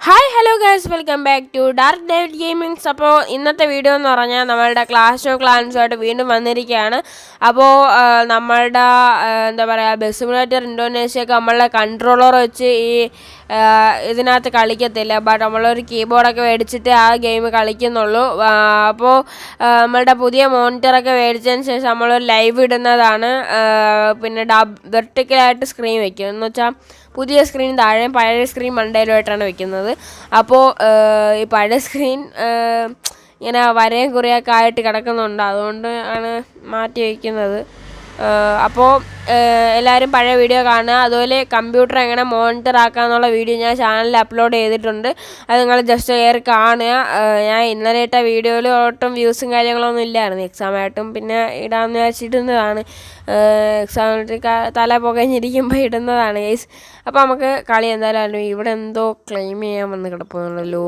Hi hello guys, welcome back to dark David gamings. അപ്പോൾ ഇന്നത്തെ video എന്ന് പറഞ്ഞാൽ നമ്മളുടെ ക്ലാഷ് ഓഫ് ക്ലാൻസുമായിട്ട് വീണ്ടും വന്നിരിക്കുകയാണ്. അപ്പോൾ നമ്മളുടെ എന്താ പറയുക, ബസ് സിമുലേറ്റർ ഇൻഡോനേഷ്യയൊക്കെ നമ്മളുടെ കൺട്രോളർ വെച്ച് ഈ ഇതിനകത്ത് കളിക്കത്തില്ല. ബട്ട് നമ്മളൊരു കീബോർഡൊക്കെ മേടിച്ചിട്ട് ആ ഗെയിം കളിക്കുന്നുള്ളൂ. അപ്പോൾ നമ്മളുടെ പുതിയ മോണിറ്ററൊക്കെ മേടിച്ചതിന് ശേഷം നമ്മളൊരു ലൈവ് ഇടുന്നതാണ്. പിന്നെ വെർട്ടിക്കലായിട്ട് സ്ക്രീൻ വയ്ക്കും എന്ന് വെച്ചാൽ പുതിയ സ്ക്രീൻ താഴെയും പഴയ സ്ക്രീൻ മണ്ടയിലുമായിട്ടാണ് വെക്കുന്നത്. അപ്പോൾ ഈ പഴയ സ്ക്രീൻ ഇങ്ങനെ വരയും കുറിയൊക്കെ ആയിട്ട് കിടക്കുന്നുണ്ട്, അതുകൊണ്ട് ആണ് മാറ്റി വയ്ക്കുന്നത്. അപ്പോൾ എല്ലാവരും പഴയ വീഡിയോ കാണുക. അതുപോലെ കമ്പ്യൂട്ടർ എങ്ങനെ മോണിറ്റർ ആക്കാമെന്നുള്ള വീഡിയോ ഞാൻ ചാനലിൽ അപ്ലോഡ് ചെയ്തിട്ടുണ്ട്. അത് നിങ്ങൾ ജസ്റ്റ് കയറി കാണുക. ഞാൻ ഇന്നലെ ഇട്ട വീഡിയോയിൽ ഒട്ടും വ്യൂസും കാര്യങ്ങളൊന്നും ഇല്ലായിരുന്നു. എക്സാമായിട്ടും പിന്നെ ഇടാമെന്ന് വെച്ചിടുന്നതാണ്. എക്സാമിന് തല പുകഞ്ഞിരിക്കുമ്പോൾ ഇടുന്നതാണ് ഗൈസ്. അപ്പോൾ നമുക്ക് കളി എന്തായാലും ഇവിടെ എന്തോ ക്ലെയിം ചെയ്യാൻ വന്ന് കിടപ്പുന്നുണ്ടല്ലോ.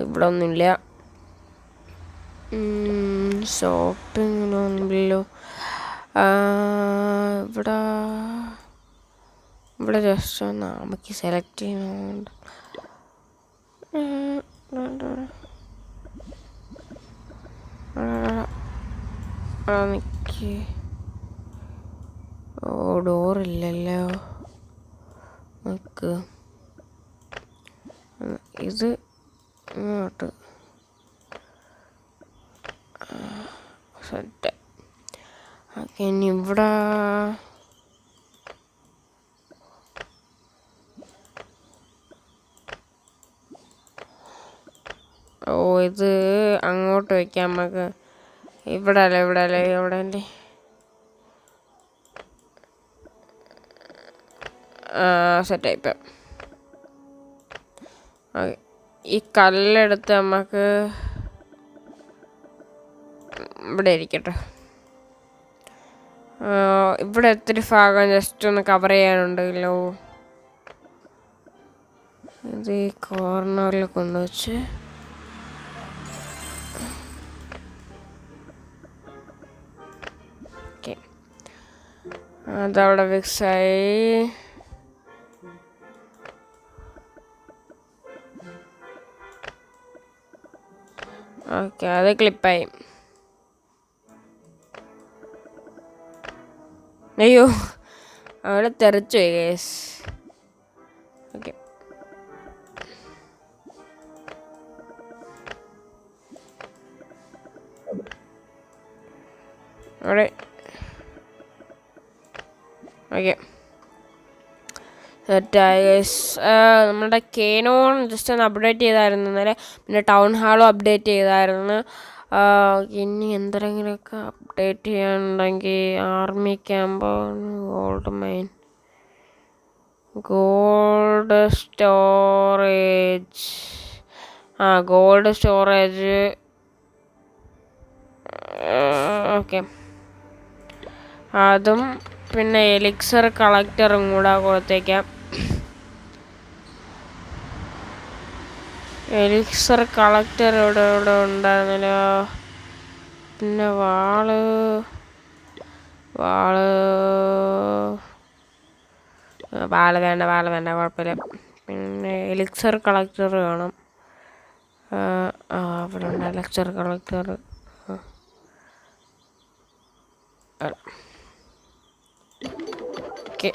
ഇവിടെ ഒന്നുമില്ല. ഷോപ്പിങ്ങിലൊന്നുമില്ലല്ലോ. ഇവിടെ ജസ്റ്റ് ഒന്ന് നമുക്ക് സെലക്ട് ചെയ്യുന്നുണ്ട്. ഡോറില്ലല്ലോ. നമുക്ക് ഇത് ഇങ്ങോട്ട് സെറ്റ്. ഓക്കെ, ഇനി ഇവിടെ ഇത് അങ്ങോട്ട് വയ്ക്കാം നമുക്ക്. ഇവിടെ അല്ലേ സെറ്റായിപ്പം. ഓക്കെ, ഈ കല്ലെടുത്ത് നമുക്ക് ഇവിടെ ഇരിക്കട്ടെ. ഇവിടെ ഒത്തിരി ഭാഗം ജസ്റ്റ് ഒന്ന് കവർ ചെയ്യാനുണ്ടല്ലോ. ഇത് ഈ കോർണറിൽ കൊണ്ടുവച്ച് ഓക്കെ, അതവിടെ ഫിക്സായി. ഓക്കെ, അത് ക്ലിപ്പായി. അയ്യോ, അവിടെ തെറിച്ചു പോയി ഗൈസ്. ഓക്കെ, അവിടെ ഓക്കെ സെറ്റായി ഗൈസ്. നമ്മുടെ കേനോൺ ജസ്റ്റ് ഒന്ന് അപ്ഡേറ്റ് ചെയ്തായിരുന്നു ഇന്നലെ. പിന്നെ ടൗൺ ഹാളും അപ്ഡേറ്റ് ചെയ്തായിരുന്നു. ഇനി എന്തെങ്കിലുമൊക്കെ അപ്ഡേറ്റ് ചെയ്യാനുണ്ടെങ്കിൽ army camp, gold mine, gold storage. Gold storage. Okay, അതും പിന്നെ എലിക്സർ കളക്ടറും കൂടെ കൊടുത്തേക്കാം. എലിക്സർ കളക്ടർ ഇവിടെ ഉണ്ടായിരുന്നല്ലോ. പിന്നെ വാള് വേണ്ട കുഴപ്പമില്ല. പിന്നെ എലിക്സർ കളക്ടർ വേണം. അവിടെ ഉണ്ട് എലിക്സർ കളക്ടർ. ഓക്കെ,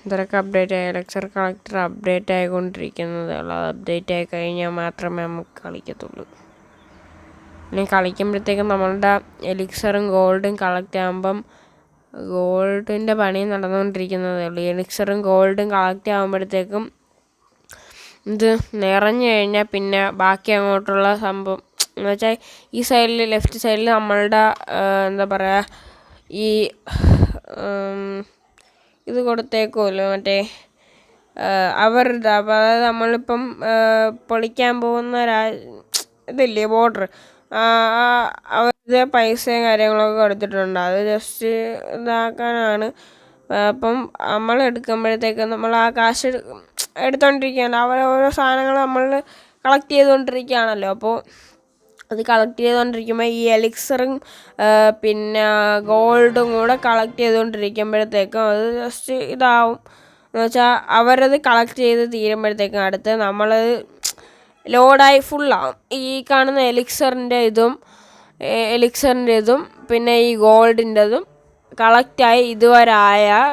ഇതൊക്കെ അപ്ഡേറ്റ് ആയി. എലിക്സർ കളക്ടർ അപ്ഡേറ്റ് ആയിക്കൊണ്ടിരിക്കുന്നത്. അത് അപ്ഡേറ്റ് ആയി കഴിഞ്ഞാൽ മാത്രമേ നമുക്ക് കളിക്കത്തുള്ളൂ. ഇനി കളിക്കുമ്പോഴത്തേക്കും നമ്മളുടെ എലിക്സറും ഗോൾഡും കളക്ട് ആകുമ്പം ഗോൾഡിൻ്റെ പണി നടന്നുകൊണ്ടിരിക്കുന്നതേ ഉള്ളൂ. എലിക്സറും ഗോൾഡും കളക്ട് ആകുമ്പോഴത്തേക്കും ഇത് നിറഞ്ഞു കഴിഞ്ഞാൽ പിന്നെ ബാക്കി അങ്ങോട്ടുള്ള സംഭവം എന്ന് വെച്ചാൽ ഈ സൈഡിൽ ലെഫ്റ്റ് സൈഡിൽ നമ്മളുടെ എന്താ പറയുക, ഈ ഇത് കൊടുത്തേക്കുമല്ലോ മറ്റേ അവരുടെ. അപ്പോൾ അതായത് നമ്മളിപ്പം പൊളിക്കാൻ പോകുന്ന ഇതില്ലേ ബോർഡർ, അവരുടെ പൈസയും കാര്യങ്ങളൊക്കെ കൊടുത്തിട്ടുണ്ട്. അത് ജസ്റ്റ് ഇതാക്കാനാണ്. അപ്പം നമ്മൾ എടുക്കുമ്പോഴത്തേക്കും നമ്മൾ ആ കാശ് എടുത്തോണ്ടിരിക്കുകയാണ്. അവർ ഓരോ സാധനങ്ങൾ നമ്മൾ കളക്ട് ചെയ്തുകൊണ്ടിരിക്കുകയാണല്ലോ. അപ്പോൾ അത് കളക്ട് ചെയ്തുകൊണ്ടിരിക്കുമ്പോൾ ഈ എലിക്സറും പിന്നെ ഗോൾഡും കൂടെ കളക്ട് ചെയ്തുകൊണ്ടിരിക്കുമ്പോഴത്തേക്കും അത് ജസ്റ്റ് ഇതാവും എന്ന് വെച്ചാൽ അവരത് കളക്ട് ചെയ്ത് തീരുമ്പോഴത്തേക്കും അടുത്ത് നമ്മളത് ലോഡായി ഫുള്ളാവും. ഈ കാണുന്ന എലിക്സറിൻ്റെ ഇതും പിന്നെ ഈ ഗോൾഡിൻ്റെതും കളക്റ്റായി ഇതുവരെ ആയാൽ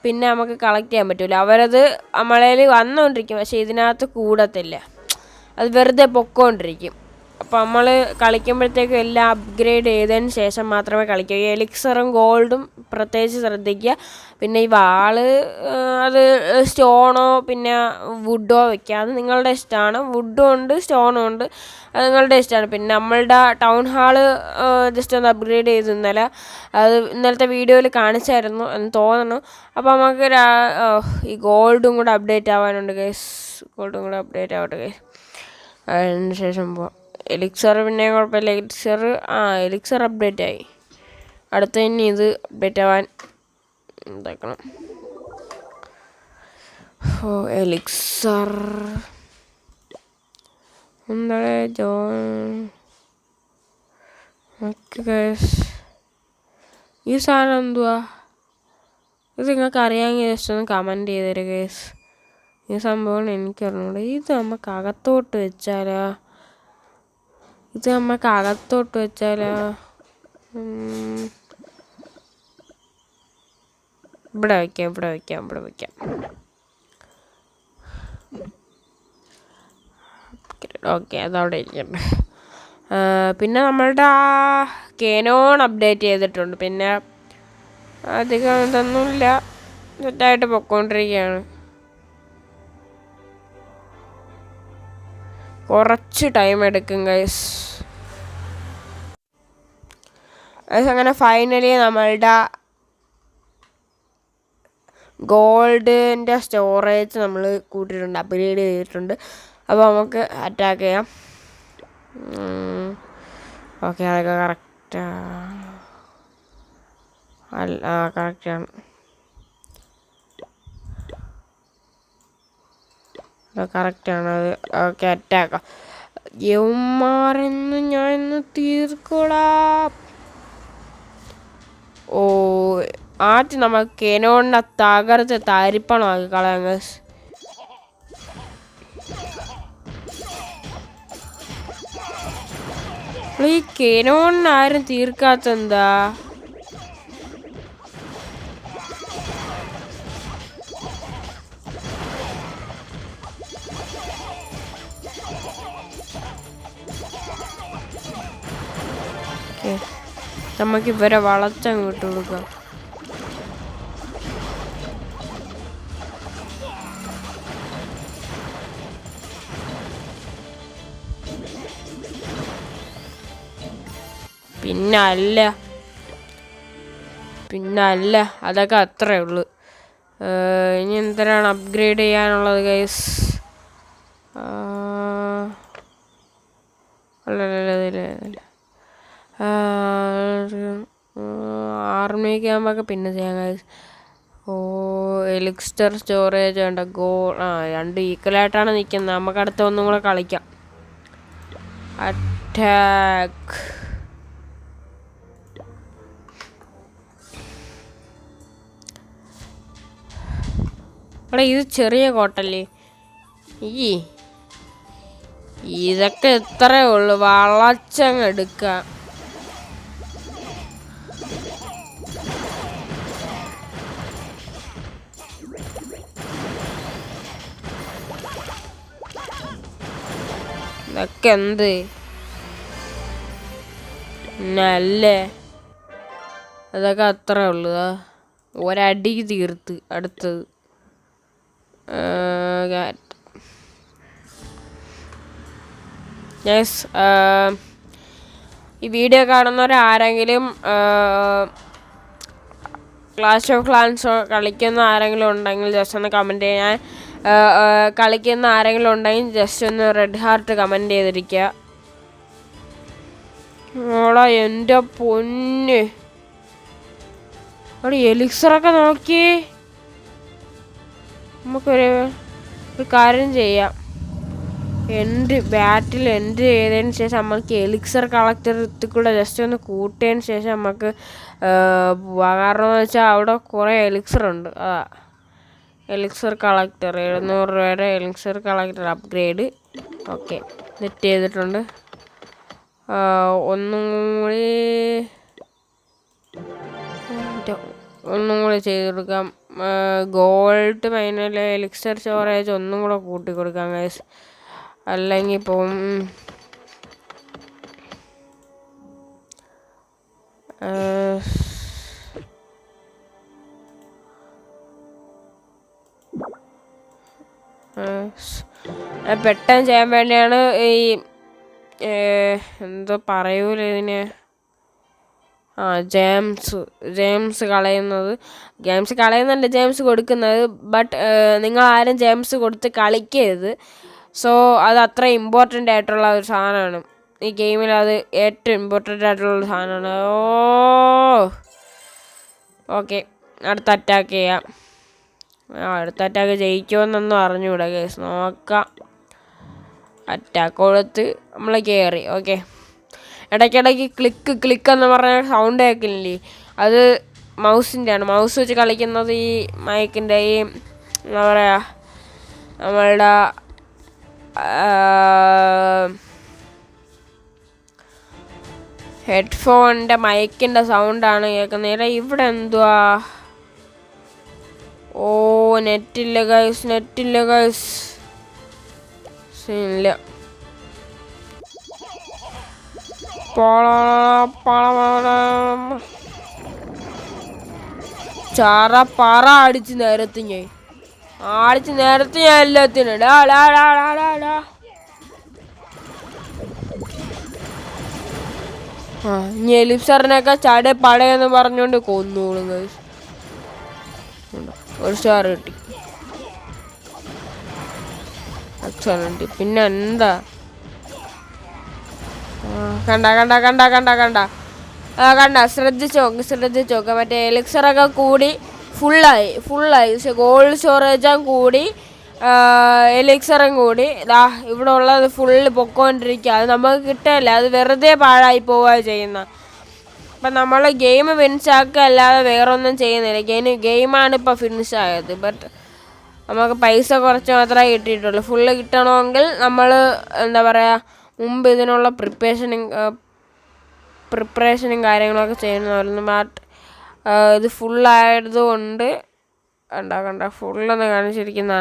പിന്നെ നമുക്ക് കളക്ട് ചെയ്യാൻ പറ്റില്ല. അവരത് നമ്മളതിൽ വന്നുകൊണ്ടിരിക്കും, പക്ഷേ ഇതിനകത്ത് കൂടത്തില്ല, അത് വെറുതെ പൊക്കോണ്ടിരിക്കും. അപ്പോൾ നമ്മൾ കളിക്കുമ്പോഴത്തേക്കും എല്ലാം അപ്ഗ്രേഡ് ചെയ്തതിന് ശേഷം മാത്രമേ കളിക്കൂ. ഈ എലിക്സറും ഗോൾഡും പ്രത്യേകിച്ച് ശ്രദ്ധിക്കുക. പിന്നെ ഈ വാള് അത് സ്റ്റോണോ പിന്നെ വുഡോ വെക്കുക, അത് നിങ്ങളുടെ ഇഷ്ടമാണ്. വുഡും ഉണ്ട് സ്റ്റോണും ഉണ്ട്, അത് നിങ്ങളുടെ ഇഷ്ടമാണ്. പിന്നെ നമ്മളുടെ ടൗൺ ഹാള് ജസ്റ്റ് ഒന്ന് അപ്ഗ്രേഡ് ചെയ്ത് ഇന്നലത്തെ വീഡിയോയിൽ കാണിച്ചായിരുന്നു എന്ന് തോന്നുന്നു. അപ്പോൾ നമുക്ക് ഈ ഗോൾഡും കൂടെ അപ്ഡേറ്റ് ആവാനുണ്ട് ഗൈസ്. ഗോൾഡും കൂടെ അപ്ഡേറ്റ് ആവട്ടെ ഗൈസ്. അതിന് ശേഷം പോവാം. എലിക്സർ പിന്നെ കുഴപ്പമില്ല. എലിക്സർ അപ്ഡേറ്റ് ആയി. അടുത്ത ഇനി ഇത് അപ്ഡേറ്റ് ആവാൻ എന്താക്കണം? എലിക്സർ എന്താണ് ഈ സാധനം എന്തുവാ? ഇത് നിങ്ങൾക്ക് അറിയാമെങ്കിൽ ജസ്റ്റ് ഒന്ന് കമൻറ്റ് ചെയ്ത് തരിക ഗൈസ്. ഈ സംഭവം എനിക്കറിഞ്ഞൂടെ. ഇത് നമുക്ക് അകത്തോട്ട് വെച്ചാലോ? ഇവിടെ വയ്ക്കാം. ഓക്കെ, അതവിടെ ഇരിക്കട്ടെ. പിന്നെ നമ്മളുടെ കേനോൺ അപ്ഡേറ്റ് ചെയ്തിട്ടുണ്ട്. പിന്നെ അധികം ഇതൊന്നുമില്ല, സെറ്റായിട്ട് പൊയ്ക്കൊണ്ടിരിക്കുകയാണ്. കുറച്ച് ടൈം എടുക്കും ഗൈസ്. അങ്ങനെ ഫൈനലി നമ്മളുടെ ഗോൾഡിൻ്റെ സ്റ്റോറേജ് നമ്മൾ കൂട്ടിയിട്ടുണ്ട്, അപ്ഗ്രേഡ് ചെയ്തിട്ടുണ്ട്. അപ്പോൾ നമുക്ക് അറ്റാക്ക് ചെയ്യാം. ഓക്കെ, അതൊക്കെ കറക്റ്റാണ്. കറക്റ്റാണ് അത്. ഓക്കെ, അറ്റാക്കാം. യവന്മാരെന്ന് ഞാൻ ഇന്ന് തീർക്കോടാ. ആദ്യം നമുക്ക് കെനോണിനെ തകർത്ത് തരിപ്പണമാക്കി കളയാം ഗൈസ്. ഈ കെനോണിനെ ആരും തീർക്കാത്തെന്താ? നമുക്ക് ഇവരെ വളച്ചങ്ങ് വിട്ടു കൊടുക്കാം. പിന്നല്ല അതൊക്കെ അത്രേ ഉള്ളു. ഇനി എന്തിനാണ് അപ്ഗ്രേഡ് ചെയ്യാനുള്ളത് ഗൈസ്? അല്ല ആർമി ക്യാമ്പൊക്കെ പിന്നെ ചെയ്യാം ഗൈസ്. എലിക്സ്റ്റർ സ്റ്റോറേജ് വേണ്ട. രണ്ട് ഈക്വലായിട്ടാണ് നിൽക്കുന്നത്. നമുക്ക് അടുത്ത ഒന്നും കൂടെ കളിക്കാം. അറ്റാക്ക്. അവിടെ ഇത് ചെറിയ കോട്ടല്ലേ? ഇതൊക്കെ ഇത്രേ ഉള്ളു, വളച്ചങ്ങ് എടുക്കാം. ഇതൊക്കെ എന്ത് നല്ലേ? അതൊക്കെ അത്രേ ഉള്ളു. ഒരടി തീർത്ത്. അടുത്തത് ഈ വീഡിയോ കാണുന്നവരാരെങ്കിലും ക്ലാഷ് ഓഫ് ക്ലാൻസ് കളിക്കുന്ന ആരെങ്കിലും ഉണ്ടെങ്കിൽ ജസ്റ്റ് ഒന്ന് കമൻറ്റ് ചെയ്യാൻ. കളിക്കുന്ന ആരെങ്കിലും ഉണ്ടെങ്കിൽ ജസ്റ്റ് ഒന്ന് റെഡ് ഹാർട്ട് കമൻറ്റ് ചെയ്തിരിക്കുക. ഓടാ എൻ്റെ പൊന്ന്, അവിടെ എലിക്സറൊക്കെ നോക്കി. നമുക്കൊരു കാര്യം ചെയ്യാം. ബാറ്റിൽ എൻട്രി ചെയ്തതിന് ശേഷം നമുക്ക് എലിക്സർ കളക്ടർ കൂടെ ജസ്റ്റ് ഒന്ന് കൂട്ടിയതിന് ശേഷം നമുക്ക് പോവാം. കാരണം എന്ന് വെച്ചാൽ അവിടെ കുറേ എലിക്സർ ഉണ്ട്. എലിക്സർ കളക്ടർ 700 രൂപയുടെ elixir collector upgrade. Okay, set ചെയ്തിട്ടുണ്ട്. ഒന്നും കൂടി ചെയ്ത് കൊടുക്കാം. ഗോൾഡ് മൈനിലെ എലിക്സർ സ്റ്റോറേജ് ഒന്നും കൂടെ കൂട്ടി കൊടുക്കാം ഗൈസ്. അല്ലെങ്കിൽ ഇപ്പം പെട്ടെന്ന് ചെയ്യാൻ വേണ്ടിയാണ് ഈ എന്തോ പറയൂല ഇതിന്, ജെയിംസ് കളയുന്നത്. ജെയിംസ് കൊടുക്കുന്നത്. ബട്ട് നിങ്ങൾ ആരും ജെയിംസ് കൊടുത്ത് കളിക്കരുത്. സോ അത് അത്ര ഇമ്പോർട്ടൻ്റ് ആയിട്ടുള്ള ഒരു സാധനമാണ് ഈ ഗെയിമിൽ. അത് ഏറ്റവും ഇമ്പോർട്ടൻ്റ് ആയിട്ടുള്ള സാധനമാണ്. ഓക്കെ, അടുത്ത അറ്റാക്ക് ചെയ്യാം. അടുത്ത അറ്റാക്ക് ജയിക്കുമെന്നൊന്നും അറിഞ്ഞൂടാ കേസ്, നോക്കാം. അറ്റാക്ക് കൊടുത്ത് നമ്മൾ കയറി. ഓക്കെ, ഇടയ്ക്കിടയ്ക്ക് ക്ലിക്ക് എന്ന് പറഞ്ഞ സൗണ്ട് കേൾക്കില്ലേ, അത് മൗസിൻ്റെയാണ്. മൗസ് വെച്ച് കളിക്കുന്നത് ഈ മൈക്കിൻ്റെ ഈ എന്താ പറയുക, നമ്മളുടെ ഹെഡ്ഫോണിൻ്റെ മൈക്കിൻ്റെ സൗണ്ടാണ് കേൾക്കുന്നത്. ഇവിടെ എന്തുവാ? നെറ്റില്ല ഗൈസ്. ഇല്ല, പറ അടിച്ച് നേരത്ത് ഞാൻ എല്ലാത്തിനും ഇനി എലിപ്സറിനൊക്കെ പടയെന്ന് പറഞ്ഞോണ്ട് കൊന്നോളും ഗൈസ്. ഒരു സ്റ്റാർ കിട്ടി. എക്സലന്റ്. പിന്നെ എന്താ കണ്ട ശ്രദ്ധിച്ചോക്ക് മറ്റേ എലിക്സറൊക്കെ കൂടി ഫുള്ളായി. ഗോൾഡ് സ്റ്റോറേജും കൂടി എലിക്സറും കൂടി ഇവിടെ ഉള്ളത് ഫുള്ള് പൊക്കോണ്ടിരിക്കുക. അത് നമുക്ക് കിട്ടില്ല, അത് വെറുതെ പാഴായി പോവുക ചെയ്യുന്ന. അപ്പം നമ്മൾ ഗെയിം ഫിനിഷാക്കുക അല്ലാതെ വേറൊന്നും ചെയ്യുന്നില്ല. ഗെയിമാണ് ഇപ്പോൾ ഫിനിഷായത്. ബട്ട് നമുക്ക് പൈസ കുറച്ച് മാത്രമേ കിട്ടിയിട്ടുള്ളൂ. ഫുള്ള് കിട്ടണമെങ്കിൽ നമ്മൾ എന്താ പറയുക, മുമ്പ് ഇതിനുള്ള പ്രിപ്പറേഷനും കാര്യങ്ങളൊക്കെ ചെയ്യണമായിരുന്നു. ബട്ട് ഇത് ഫുള്ളായതുകൊണ്ട് ഫുള്ളൊന്ന് കാണിച്ചിരിക്കുന്ന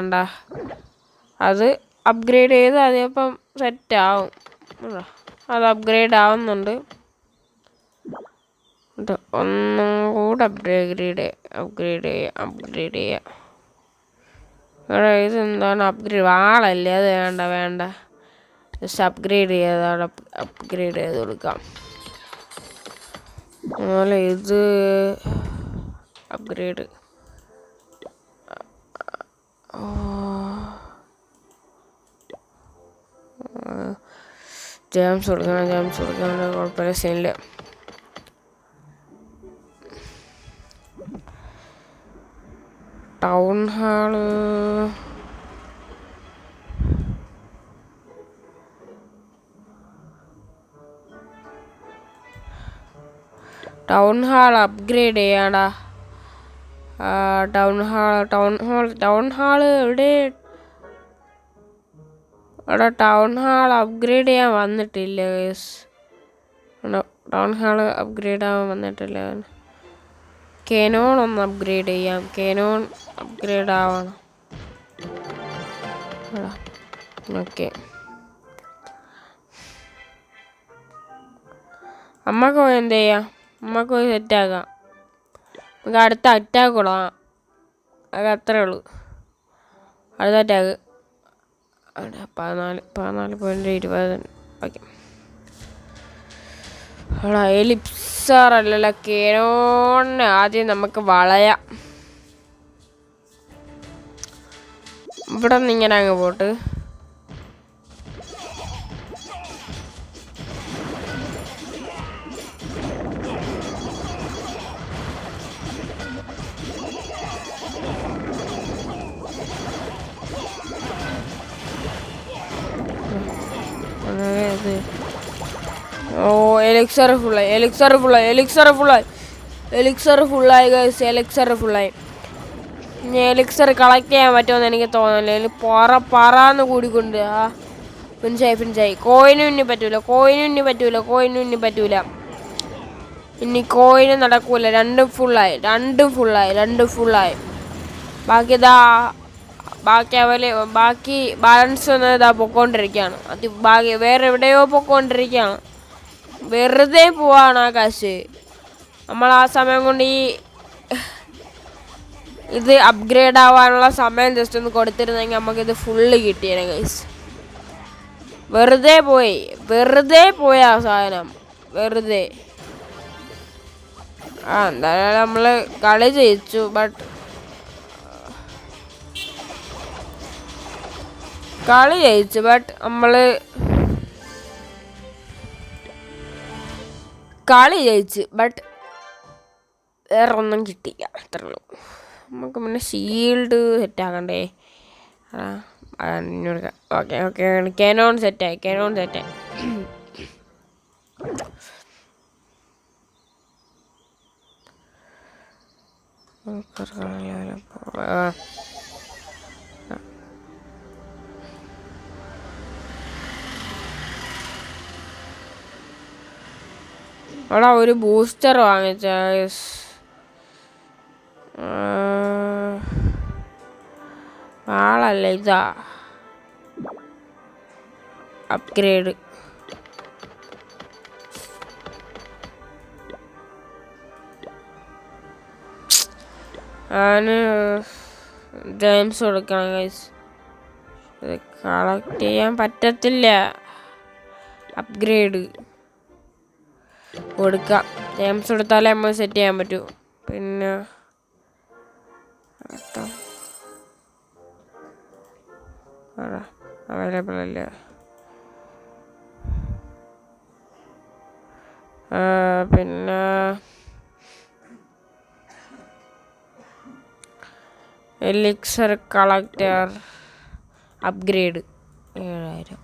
അത് അപ്ഗ്രേഡ് ചെയ്ത് അതിപ്പം സെറ്റാവും. അത് അപ്ഗ്രേഡ് ആവുന്നുണ്ട്. ഒന്നും കൂടെ അപ്ഗ്രേഡ് ചെയ്യാം. ഇതെന്താണ് അപ്ഗ്രേഡ്? വാളല്ലേ അത്? വേണ്ട ജസ്റ്റ് അപ്ഗ്രേഡ് ചെയ്ത് കൊടുക്കാം. അതുപോലെ ഇത് അപ്ഗ്രേഡ് ജെയിംസ് കൊടുക്കണം. കുഴപ്പമില്ല, സീനില്ല. ടൗൺ ഹാള് അപ്ഗ്രേഡ് ചെയ്യാടാ. ടൗൺ ഹാള് എവിടെ? അവിടെ ടൗൺ ഹാൾ അപ്ഗ്രേഡ് ചെയ്യാൻ വന്നിട്ടില്ല ഗൈസ്. ടൗൺ ഹാള് അപ്ഗ്രേഡ് ആവാൻ വന്നിട്ടില്ല. കെനോൺ ഒന്ന് അപ്ഗ്രേഡ് ചെയ്യാം. കെനോൺ അപ്ഗ്രേഡ് ആവണം. ഓക്കെ, അമ്മക്ക് പോയി എന്ത് ചെയ്യാം? അമ്മക്ക് പോയി സെറ്റാക്കാം. നമുക്ക് അടുത്ത അറ്റാക്ക് കൊടുക്കാം. അത് അത്രേ ഉള്ളൂ. അടുത്ത അറ്റാക്ക് 14.20. ഓക്കെ, എലിപ്സർ അല്ലല്ല, കെനോണിന് ആദ്യം നമുക്ക് വളയാം. ഇവിടെ നിന്ന് ഇങ്ങനെ അങ്ങ് പോട്ട്. ഓ എലിക്സർ ഫുള്ളായി ഗൈസ്. ഇനി എലിക്സർ കളക്ട് ചെയ്യാൻ പറ്റുമെന്ന് എനിക്ക് തോന്നുന്നില്ല. പറന്ന് കൂടിക്കൊണ്ട് ഫിനിഷായി. കോയിനും ഇനി പറ്റൂല. ഇനി കോയിന് നടക്കൂല. രണ്ടും ഫുള്ളായി. ബാക്കി ബാലൻസ് ഒന്ന് ഇതാ പൊക്കോണ്ടിരിക്കുകയാണ്. വേറെ എവിടെയോ പൊക്കോണ്ടിരിക്കുകയാണ്. വെറുതെ പോവാണ് ആ കാശ്. നമ്മൾ ആ സമയം കൊണ്ട് ഇത് അപ്ഗ്രേഡ് ആവാനുള്ള സമയം ജസ്റ്റ് ഒന്ന് കൊടുത്തിരുന്നെങ്കിൽ നമുക്കിത് ഫുള്ള് കിട്ടിയേനെ ഗൈസ്. വെറുതെ പോയി ആ സാധനം. എന്തായാലും നമ്മള് കളി ജയിച്ചു. ബട്ട് നമ്മള് വേറെ ഒന്നും കിട്ടിയില്ല. അത്രേ ഉള്ളൂ. നമുക്ക് പിന്നെ ഷീൽഡ് സെറ്റാക്കണ്ടേ? ഓക്കെ കെനോൺ സെറ്റായി. അവിടെ ഒരു ബൂസ്റ്റർ വാങ്ങിച്ച ആളല്ല, ഇതാ അപ്ഗ്രേഡ്. അവന് ജെയിംസ് കൊടുക്കണം ഗൈസ്. ഇത് കളക്ട് ചെയ്യാൻ പറ്റത്തില്ല. അപ്ഗ്രേഡ് കൊടുക്കാം. ജെയിംസ് കൊടുത്താലേ നമ്മൾ സെറ്റ് ചെയ്യാൻ പറ്റൂ. പിന്നെ അവൈലബിൾ അല്ല. പിന്നെ എലിക്സർ കളക്ടർ അപ്ഗ്രേഡ് 7000.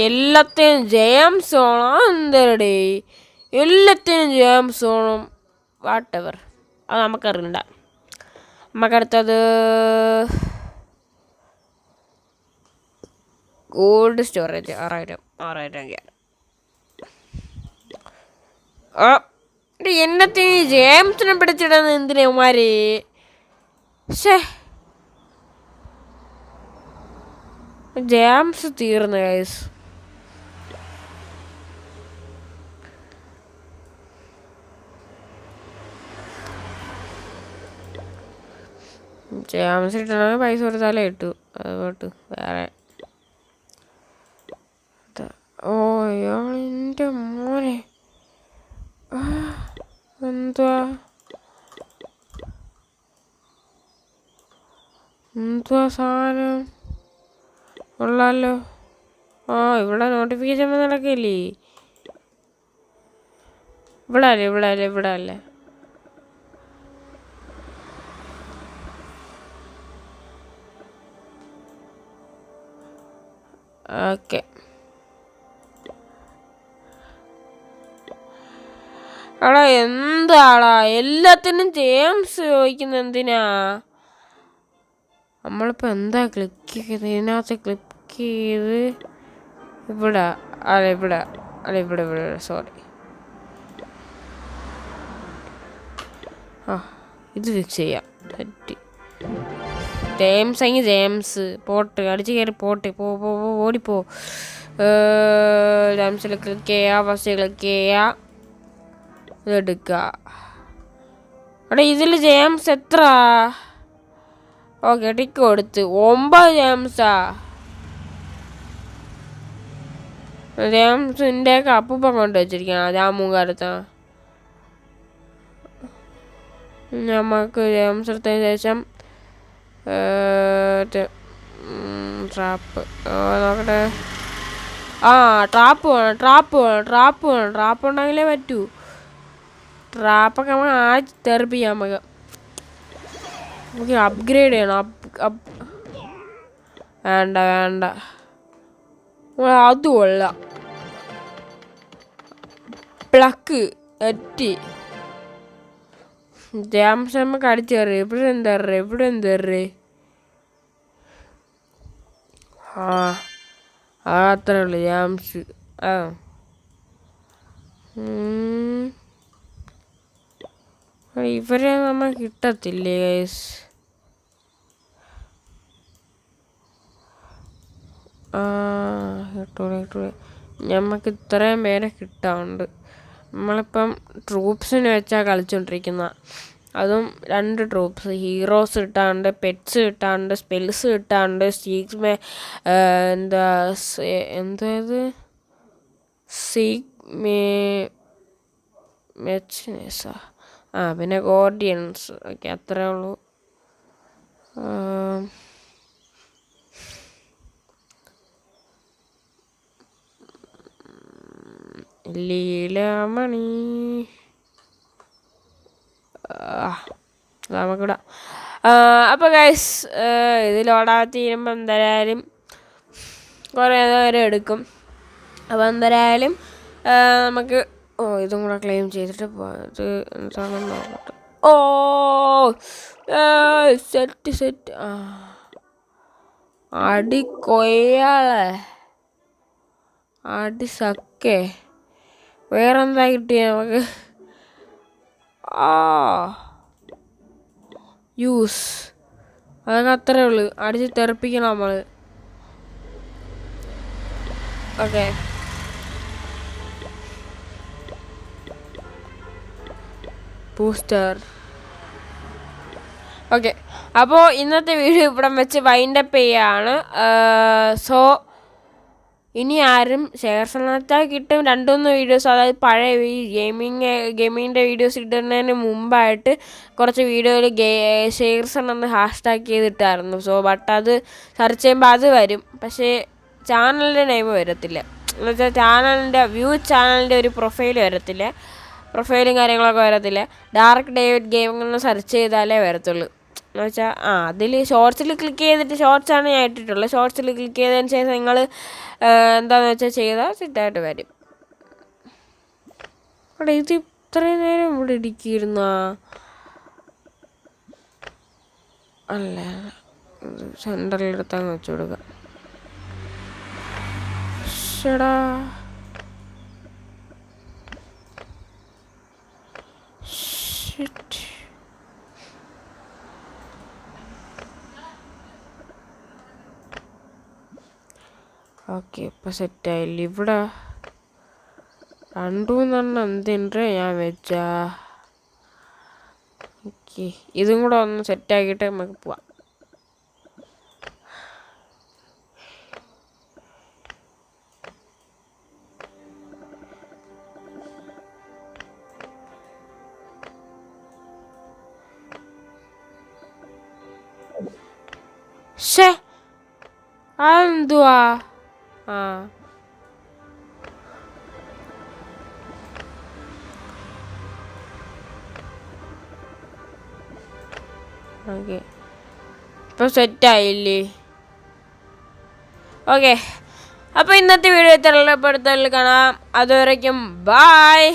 എല്ലാത്തിനും ജെയിംസ് വേണം. എന്തരടേ എല്ലാത്തിനും ജെയിംസ് വേണം. വാട്ടെവർ, അത് നമുക്കറിയണ്ട. നമുക്കടുത്തത് ഗോൾഡ് സ്റ്റോറേജ് 6000. എന്നത്തിന് ജെയിംസിനെ പിടിച്ചിടുന്ന എന്തിനാമാര്? ജെയിംസ് തീർന്നു ഗൈസ്. ജെയിംസ് കിട്ടണമെങ്കിൽ പൈസ കൊടുത്താലേ കിട്ടൂ. അതുകൊണ്ട് വേറെ എൻ്റെ മോനെ എന്തുവാ സാധനം ഉള്ളല്ലോ. ഇവിടെ നോട്ടിഫിക്കേഷൻ നടക്കില്ലേ? ഇവിടെ അല്ലേ. ഓക്കെ, എന്താടാ എല്ലാത്തിനും ജെയിംസ് ചോദിക്കുന്ന എന്തിനാ? നമ്മളിപ്പോ എന്താ ക്ലിക്ക് ചെയ്ത്? ഇതിനകത്ത് ക്ലിക്ക് ചെയ്ത് ഇവിടെ സോറി. ഇത് ഫിക്സ് ചെയ്യാം. ജെയിംസ് പോട്ട് അടിച്ച് കയറി പോട്ട് ഓടിപ്പോ. ജെയിംസിൽ ക്ലിക്ക് ചെയ്യുക. ഫസ്റ്റ് ക്ലിക്ക് ചെയ്യുക. ഇതെടുക്കുക. ഇതിൽ ജെയിംസ് എത്ര? ഓക്കെ, ടിക്ക് കൊടുത്ത് 9 ജെയിംസാ. ജെയിംസിൻ്റെയൊക്കെ അപ്പൂപ്പം കൊണ്ട് വെച്ചിരിക്കണം ജാമുകാലത്ത്. നമുക്ക് ജെയിംസ് എടുത്തതിന് ശേഷം ട്രാപ്പ് നോക്കട്ടെ. ട്രാപ്പ് വേണം. ട്രാപ്പ് ഉണ്ടെങ്കിലേ പറ്റൂ. ട്രാപ്പൊക്കെ നമുക്ക് ആഴ്ച തെറിപ്പിക്കാം. നമുക്ക് അപ്ഗ്രേഡ് ചെയ്യണം. വേണ്ട അത് കൊള്ളാം. പ്ലക്ക് എത്തി ജാംസ് നമുക്ക് അടിച്ചേറി. ഇവിടെ എന്താ അത്രേ ഉള്ളു ജാംസ്. ഇവരെ നമ്മൾ കിട്ടത്തില്ലേ ഗൈസ്? കിട്ടൂല. ഞമ്മക്ക് ഇത്രയും പേരെ കിട്ടാറുണ്ട്. നമ്മളിപ്പം ട്രൂപ്സിന് വെച്ചാൽ കളിച്ചോണ്ടിരിക്കുന്ന. അതും 2 ട്രൂപ്സ്. ഹീറോസ് കിട്ടാറുണ്ട്, പെറ്റ്സ് കിട്ടാറുണ്ട്, സ്പെൽസ് കിട്ടാറുണ്ട്, സീക്സ് എന്തായത് മെച്ചിനെസ്സാ പിന്നെ ഗോർഡിയൻസ്. ഓക്കെ, അത്രേ ഉള്ളൂ. ലീലാമണി നമുക്കിവിടെ. അപ്പോൾ ഗൈസ് ഇത് ലോഡാകത്ത് തീരുമ്പോൾ എന്തായാലും കുറേ നേരം എടുക്കും. അപ്പോൾ എന്തായാലും നമുക്ക് ഇതും കൂടെ ക്ലെയിം ചെയ്തിട്ട് പോകാം. ഇത് എന്താണെന്ന് നോക്കട്ടെ. സെറ്റ് അടി കൊയ്യാളെ അടി സക്കേ. വേറെന്താ കിട്ടിയ നമുക്ക്? യൂസ് അതൊക്കെ അത്രേ ഉള്ളു. അടിച്ച് തെറിപ്പിക്കണം നമ്മൾ. Okay, booster. ഓക്കെ, അപ്പോൾ ഇന്നത്തെ വീഡിയോ ഇവിടം വെച്ച് വൈൻഡപ്പ് ചെയ്യാണ്. സോ ഇനി ആരും ഷെയർസെന്നാച്ചാൽ കിട്ടും 2-3 വീഡിയോസ്. അതായത് പഴയ ഈ ഗെയിമിങ്ങിൻ്റെ വീഡിയോസ് ഇടുന്നതിന് മുമ്പായിട്ട് കുറച്ച് വീഡിയോയിൽ ഷെയർസെന്ന് ഹാഷ്ടാഗ് ചെയ്തിട്ടായിരുന്നു. സോ ബട്ട് അത് സെർച്ച് ചെയ്യുമ്പോൾ അത് വരും. പക്ഷേ ചാനലിൻ്റെ നെയിം വരത്തില്ല. എന്നുവെച്ചാൽ ചാനലിൻ്റെ ഒരു പ്രൊഫൈൽ വരത്തില്ല. പ്രൊഫൈലും കാര്യങ്ങളൊക്കെ വരത്തില്ല. ഡാർക്ക് ഡേവിഡ് ഗെയിമിംഗ് സെർച്ച് ചെയ്താലേ വരത്തുള്ളൂ. എന്ന് വെച്ചാൽ അതിൽ ഷോർട്സിൽ ക്ലിക്ക് ചെയ്തിട്ട്, ഷോർട്സാണ് ഞാൻ ഇട്ടിട്ടുള്ളത്. ഷോർട്സിൽ ക്ലിക്ക് ചെയ്തതിന് ശേഷം നിങ്ങൾ എന്താണെന്ന് വെച്ചാൽ ചെയ്താൽ സെറ്റായിട്ട് വരും. അവിടെ ഇത് ഇത്രയും നേരം ഇവിടെ ഇടിക്കിയിരുന്ന അല്ല, സെൻറ്ററിലെടുത്ത് അങ്ങ് വെച്ചു കൊടുക്കുക. ഷടാ ഷിറ്റ്. ഓക്കെ, ഇപ്പം സെറ്റായില്ല. ഇവിടെ 2-3 എന്തിൻ്റെ ഞാൻ വെച്ചാ. ഓക്കെ, ഇതും കൂടെ ഒന്ന് സെറ്റാക്കിയിട്ട് നമുക്ക് പോവാം. അതെന്തുവാ? ഓക്കെ, ഇപ്പം സെറ്റായില്ലേ? ഓക്കെ, അപ്പോൾ ഇന്നത്തെ വീഡിയോ ഇത്രയുള്ളപ്പെടുത്തൽ കാണാം. അതുവരയ്ക്കും ബായ്.